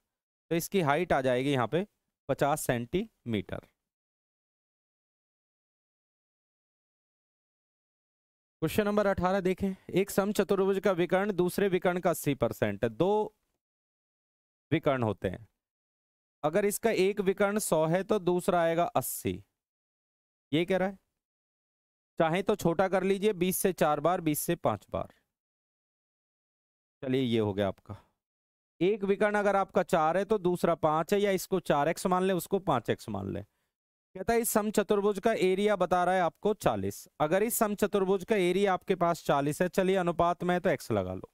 तो इसकी हाइट आ जाएगी यहाँ पे 50 सेंटीमीटर। क्वेश्चन नंबर 18 देखें। एक समचतुर्भुज का विकर्ण दूसरे विकर्ण का 80% है। 2 विकर्ण होते हैं, अगर इसका एक विकर्ण 100 है तो दूसरा आएगा 80। ये कह रहा है, चाहे तो छोटा कर लीजिए, 20 से 4 बार, 20 से 5 बार। चलिए ये हो गया आपका। एक विकर्ण अगर आपका 4 है तो दूसरा 5 है, या इसको 4x मान ले, उसको 5x मान ले। कहता है इस समचतुर्भुज का एरिया बता रहा है आपको 40। अगर इस समचतुर्भुज का एरिया आपके पास 40 है, चलिए अनुपात में तो x लगा लो।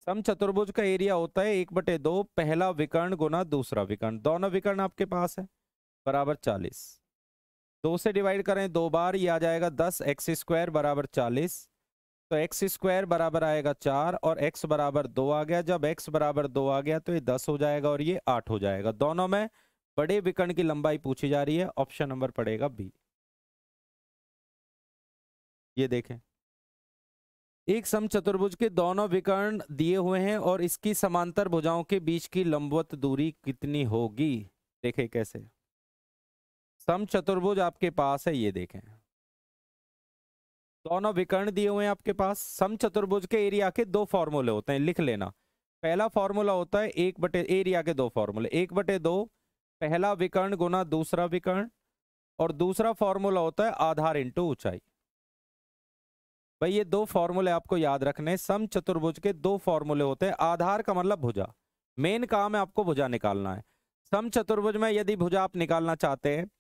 समचतुर्भुज का एरिया होता है 1/2 पहला विकर्ण गुना दूसरा विकर्ण, दोनों विकर्ण आपके पास है, बराबर 40। 2 से डिवाइड करें 2 बार, ये आ जाएगा 10x² बराबर 40। तो x² बराबर आएगा 4 और x बराबर 2 आ गया। जब x बराबर 2 आ गया तो ये 10 हो जाएगा और ये 8 हो जाएगा। दोनों में बड़े विकर्ण की लंबाई पूछी जा रही है, ऑप्शन नंबर पड़ेगा बी। ये देखें, एक समचतुर्भुज के दोनों विकर्ण दिए हुए हैं और इसकी समांतर भुजाओं के बीच की लंबवत दूरी कितनी होगी? देखें कैसे। समचतुर्भुज आपके पास है, ये देखें, दोनों विकर्ण दिए हुए हैं आपके पास। समचतुर्भुज के एरिया के 2 फॉर्मूले होते हैं, लिख लेना। पहला फॉर्मूला होता है एरिया के 2 फॉर्मूले, 1/2 पहला विकर्ण गुना दूसरा विकर्ण, और दूसरा फॉर्मूला होता है आधार इंटू ऊंचाई। भाई ये 2 फॉर्मूले आपको याद रखने। समचतुर्भुज के 2 फॉर्मूले होते हैं। आधार का मतलब भुजा, मेन काम है आपको भुजा निकालना है। समचतुर्भुज में यदि भुजा आप निकालना चाहते हैं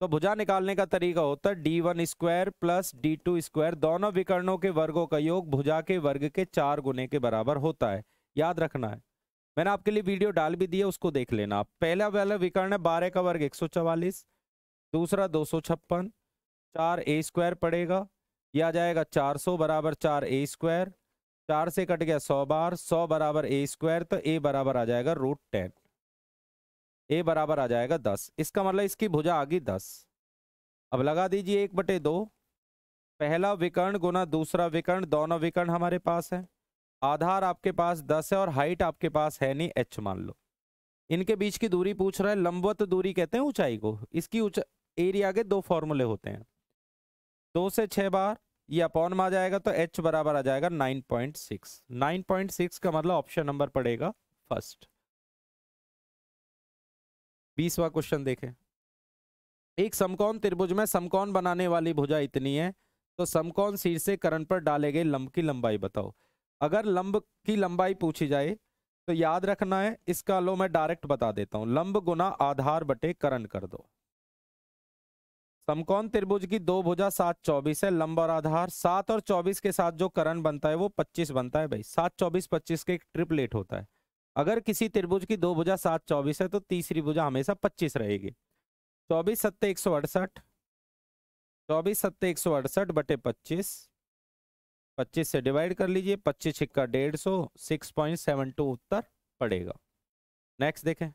तो भुजा निकालने का तरीका होता है d1² प्लस d2², दोनों विकर्णों के वर्गों का योग भुजा के वर्ग के 4 गुने के बराबर होता है, याद रखना है। मैंने आपके लिए वीडियो डाल भी दी है, उसको देख लेना। पहला वाला विकर्ण है 12 का वर्ग 144, दूसरा 256, 4a² पड़ेगा, यह आ जाएगा 400 बराबर 4a², 4 से कट गया 100 बार, 100 बराबर a², तो a बराबर आ जाएगा √10, a बराबर आ जाएगा 10। इसका मतलब इसकी भुजा आ गई 10। अब लगा दीजिए 1/2 पहला विकर्ण गुना दूसरा विकर्ण, दोनों विकर्ण हमारे पास है, आधार आपके पास 10 है और हाइट आपके पास है नहीं, h मान लो। इनके बीच की दूरी पूछ रहा है, लंबवत दूरी कहते हैं ऊंचाई को। इसकी एरिया के 2 फॉर्मूले होते हैं, 2 से 6 बार, ये अपॉन में आ जाएगा, तो h बराबर आ जाएगा 9.6। 9.6 का मतलब ऑप्शन नंबर पड़ेगा फर्स्ट। 20वां क्वेश्चन देखें। एक समकोण त्रिभुज में समकोण बनाने वाली भुजा इतनी है, तो समकोण शीर्षकरण पर डाले गए लंब की लंबाई बताओ। अगर लंब की लंबाई पूछी जाए तो याद रखना है, इसका लो मैं डायरेक्ट बता देता हूं, लंब गुना आधार बटे कर्ण कर दो। समकोण त्रिभुज की 2 भुजा 7, 24 है, लंब और आधार 7 और 24 के साथ जो कर्ण बनता है वो 25 बनता है। भाई 7, 24, 25 के एक ट्रिपलेट होता है। अगर किसी त्रिभुज की 2 भुजा 7, 24 है तो तीसरी भुजा हमेशा 25 रहेगी। 24 7 168, 24 7 168 बटे 25, 25 से डिवाइड कर लीजिए, 25 छिक्का 150, 6.72 उत्तर पड़ेगा। नेक्स्ट देखें।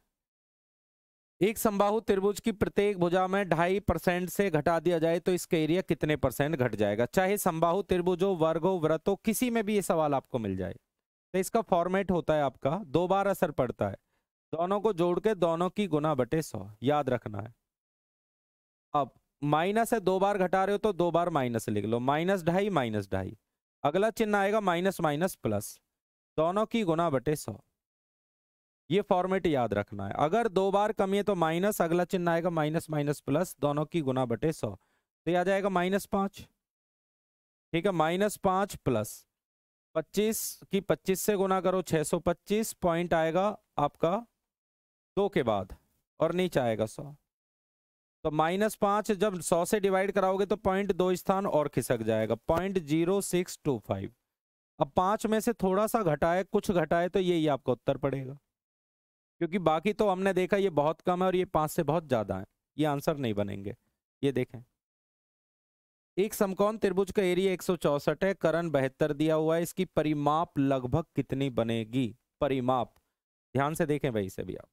एक समबाहु त्रिभुज की प्रत्येक भुजा में 2.5% से घटा दिया जाए तो इसका एरिया कितने % घट जाएगा? चाहे समबाहु त्रिभुज हो, वर्ग हो, वृत्त हो, किसी में भी ये सवाल आपको मिल जाए। तो इसका फॉर्मेट होता है आपका 2 बार असर पड़ता है, दोनों को जोड़ के दोनों की गुना बटे 100, याद रखना है। अब माइनस है, 2 बार घटा रहे हो तो 2 बार माइनस लिख लो, -2.5 -2.5, अगला चिन्ह आएगा माइनस माइनस प्लस, दोनों की गुना बटे 100। ये फॉर्मेट याद रखना है। अगर 2 बार कमी है तो माइनस, अगला चिन्ह आएगा माइनस माइनस प्लस, दोनों की गुना बटे 100, तो ये आ जाएगा -5। ठीक है, -5 प्लस 25 की 25 से गुना करो, 625, पॉइंट आएगा आपका 2 के बाद और नीचे आएगा 100। तो -5 जब 100 से डिवाइड कराओगे तो 0.2 स्थान और खिसक जाएगा, 0.0625। अब 5 में से थोड़ा सा घटाए, कुछ घटाए, तो यही आपका उत्तर पड़ेगा, क्योंकि बाकी तो हमने देखा ये बहुत कम है और ये 5 से बहुत ज्यादा है, ये आंसर नहीं बनेंगे। ये देखें, एक समकोण त्रिभुज का एरिया 164 है, कर्ण 72 दिया हुआ है, इसकी परिमाप लगभग कितनी बनेगी? परिमाप ध्यान से देखें भाई, इसे भी आप,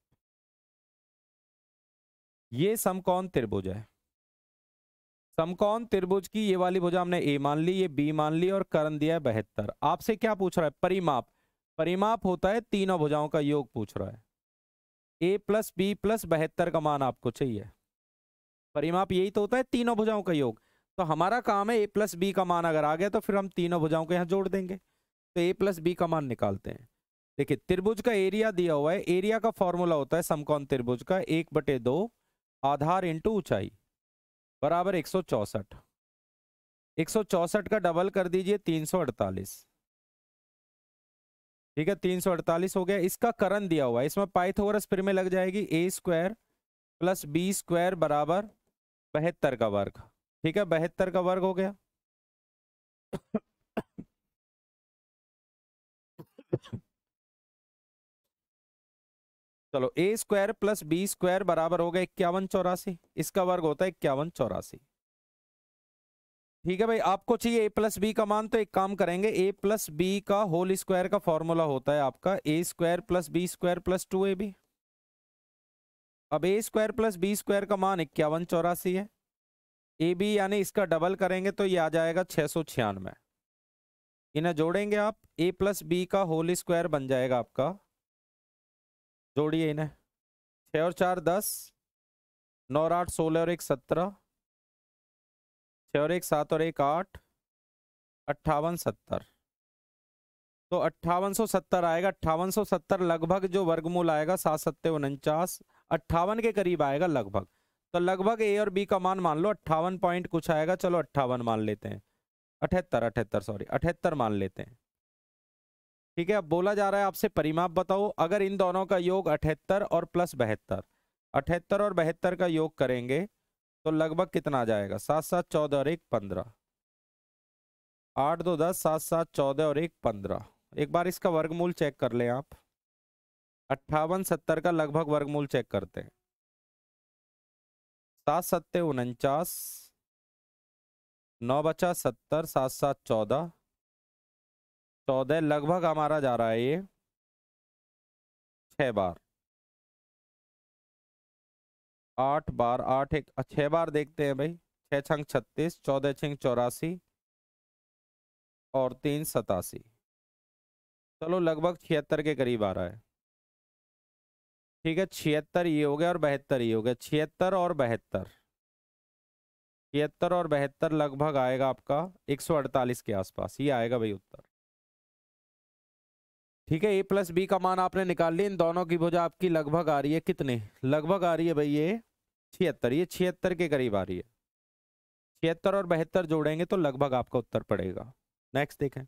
ये समकोण त्रिभुज है, समकोण त्रिभुज की ये वाली भुजा हमने ए मान ली, ये बी मान ली, और कर्ण दिया है 72। आपसे क्या पूछ रहा है? परिमाप। परिमाप होता है तीनों भुजाओं का योग पूछ रहा है, ए प्लस बी प्लस 72 का मान आपको चाहिए। परिमाप यही तो होता है, तीनों भुजाओं का योग। तो हमारा काम है ए प्लस बी का मान अगर आ गया तो फिर हम तीनों भुजाओं को यहाँ जोड़ देंगे। तो ए प्लस बी का मान निकालते हैं। देखिए, त्रिभुज का एरिया दिया हुआ है, एरिया का फॉर्मूला होता है समकोण त्रिभुज का 1/2 आधार इंटू ऊंचाई बराबर 164। 164 का डबल कर दीजिए 348। ठीक है, 348 हो गया। इसका करण दिया हुआ है, इसमें पाइथागोरस फिर में लग जाएगी, ए स्क्वायर प्लस बी स्क्वायर बराबर 72 का वर्ग। ठीक है, 72 का वर्ग हो गया। चलो, ए स्क्वायर प्लस बी स्क्वायर बराबर हो गया 5184, इसका वर्ग होता है 5184। ठीक है भाई, आपको चाहिए ए प्लस बी का मान, तो एक काम करेंगे, ए प्लस बी का होल स्क्वायर का फॉर्मूला होता है आपका a square plus b square plus 2ab। अब a square plus b square का मान 5184 है, ए बी यानी इसका डबल करेंगे तो ये आ जाएगा 696। इन्हें जोड़ेंगे आप, ए प्लस बी का होल स्क्वायर बन जाएगा आपका, जोड़िए इन्हें, 6 और 4 10, 9 और 8 16 और 1 17, 6 और 1 7 और 1 8, 5870। तो 5870 आएगा। 5870 लगभग जो वर्गमूल आएगा 7 7 49, 58 के करीब आएगा लगभग। तो लगभग ए और बी का मान लो 58 पॉइंट कुछ आएगा, चलो 58 मान लेते हैं, 78 मान लेते हैं। ठीक है, अब बोला जा रहा है आपसे परिमाप बताओ, अगर इन दोनों का योग 78 और प्लस 72, 78 और 72 का योग करेंगे तो लगभग कितना आ जाएगा? 7 7 14 और 1 15, 8 2 10, 7 7 14 और 1 15। एक बार इसका वर्गमूल चेक कर लें आप, 5870 का लगभग वर्गमूल चेक करते हैं, 7 7 49, 9 बचा 70, 7 7 14, 14 लगभग हमारा जा रहा है ये 6 बार, 8 बार, 8 एक 6 बार देखते हैं भाई, 6 छंग 36, 14 छिंग 84 और 3 87। चलो लगभग 76 के करीब आ रहा है। ठीक है, 76 ये हो गया और 72 ये हो गया, 76 और 72, 76 और 72 लगभग आएगा आपका 148 के आसपास, ये आएगा भाई उत्तर। ठीक है, ए प्लस बी का मान आपने निकाल लिया, इन दोनों की भुजा आपकी लगभग आ रही है कितने? लगभग आ रही है भाई ये 76, ये 76 के करीब आ रही है। 76 और 72 जोड़ेंगे तो लगभग आपका उत्तर पड़ेगा। नेक्स्ट देखें,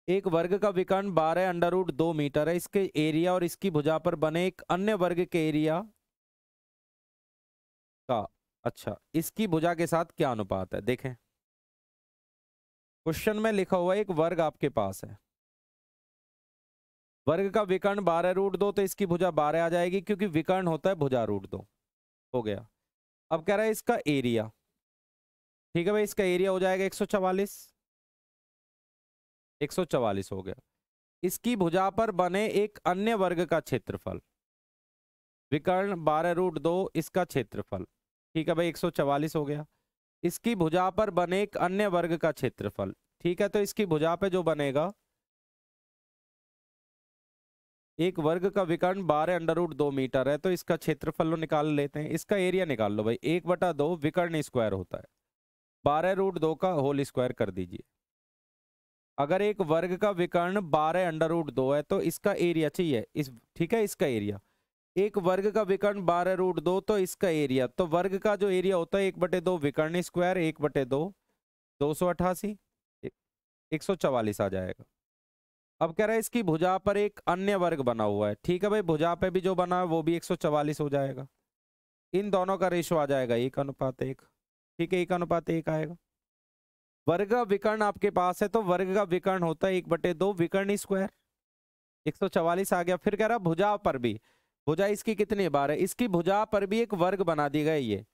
एक वर्ग का विकर्ण 12√2 मीटर है, इसके एरिया और इसकी भुजा पर बने एक अन्य वर्ग के एरिया का, अच्छा, इसकी भुजा के साथ क्या अनुपात है? देखें, क्वेश्चन में लिखा हुआ है एक वर्ग आपके पास है, वर्ग का विकर्ण 12√2, तो इसकी भुजा 12 आ जाएगी, क्योंकि विकर्ण होता है भुजा √2। हो गया। अब कह रहा है इसका एरिया। ठीक है भाई, इसका एरिया हो जाएगा 144, 144 हो गया। इसकी भुजा पर बने एक अन्य वर्ग का क्षेत्रफल, विकर्ण 12√2, इसका क्षेत्रफल। ठीक है भाई, 144 हो गया। इसकी भुजा पर बने एक अन्य वर्ग का क्षेत्रफल। ठीक है, तो इसकी भुजा पे जो बनेगा, एक वर्ग का विकर्ण 12√2 मीटर है, तो इसका क्षेत्रफल निकाल लेते हैं। इसका एरिया निकाल लो भाई, 1/2 विकर्ण स्क्वायर होता है, 12√2 का होल स्क्वायर कर दीजिए। अगर एक वर्ग का विकर्ण 12√2 है तो इसका एरिया चाहिए इस, ठीक है, इसका एरिया, एक वर्ग का विकर्ण 12√2, तो इसका एरिया, तो वर्ग का जो एरिया होता है 1/2 विकर्ण स्क्वायर, 1/2 288, 144 आ जाएगा। अब कह रहा है इसकी भुजा पर एक अन्य वर्ग बना हुआ है। ठीक है भाई, भुजा पे भी जो बना है वो भी 144 हो जाएगा। इन दोनों का रेशो आ जाएगा 1:1। ठीक है, 1:1 आएगा। वर्ग का विकर्ण आपके पास है तो वर्ग का विकर्ण होता है 1/2 विकर्ण स्क्वायर। 144 आ गया। फिर कह रहा भुजा पर भी, भुजा इसकी कितनी बार है, इसकी भुजा पर भी एक वर्ग बना दिया गया। ये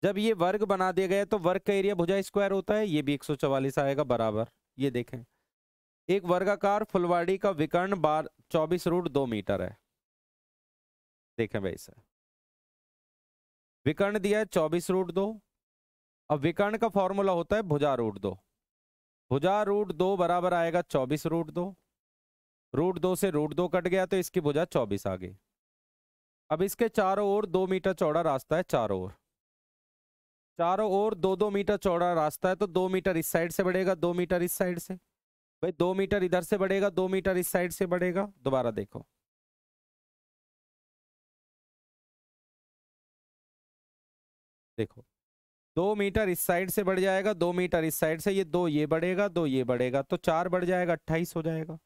जब ये वर्ग बना दिया गया तो वर्ग का एरिया भुजा स्क्वायर होता है, ये भी 144 आएगा बराबर। ये देखें, एक वर्गाकार फुलवाड़ी का विकर्ण 24√2 मीटर है। देखें भाई सर, विकर्ण दिया है 24√2। अब विकर्ण का फॉर्मूला होता है भुजा√2। भुजा√2 बराबर आएगा 24√2। √2 से √2 कट गया तो इसकी भुजा 24 आ गई। अब इसके चारों ओर 2 मीटर चौड़ा रास्ता है, चारों ओर, चारों ओर 2-2 मीटर चौड़ा रास्ता है तो 2 मीटर इस साइड से बढ़ेगा, 2 मीटर इस साइड से। भाई 2 मीटर इधर से बढ़ेगा, 2 मीटर इस साइड से बढ़ेगा। दोबारा देखो, देखो 2 मीटर इस साइड से बढ़ जाएगा, 2 मीटर इस साइड से, ये 2 ये बढ़ेगा, 2 ये बढ़ेगा तो 4 बढ़ जाएगा, 28 हो जाएगा।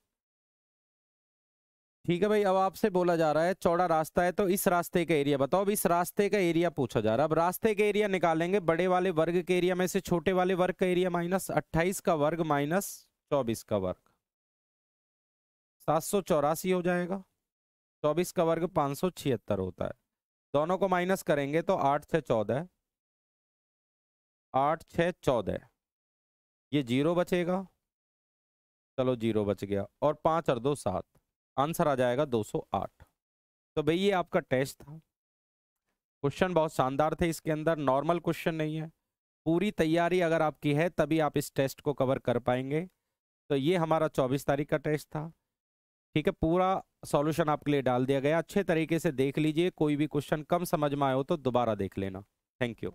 ठीक है भाई। अब आपसे बोला जा रहा है चौड़ा रास्ता है तो इस रास्ते का एरिया बताओ। अब इस रास्ते का एरिया पूछा जा रहा है। अब रास्ते का एरिया निकालेंगे, बड़े वाले वर्ग के एरिया में से छोटे वाले वर्ग का एरिया माइनस 28 का वर्ग माइनस 24 का वर्ग, 784 हो जाएगा। 24 का वर्ग 576 होता है। दोनों को माइनस करेंगे तो 8 6 14, 8 6 14, ये 0 बचेगा। चलो 0 बच गया, और 5 और 2 7, आंसर आ जाएगा 208। तो भाई ये आपका टेस्ट था। क्वेश्चन बहुत शानदार थे, इसके अंदर नॉर्मल क्वेश्चन नहीं है। पूरी तैयारी अगर आपकी है तभी आप इस टेस्ट को कवर कर पाएंगे। तो ये हमारा 24 तारीख का टेस्ट था। ठीक है, पूरा सॉल्यूशन आपके लिए डाल दिया गया, अच्छे तरीके से देख लीजिए। कोई भी क्वेश्चन कम समझ में आए हो तो दोबारा देख लेना। Thank you.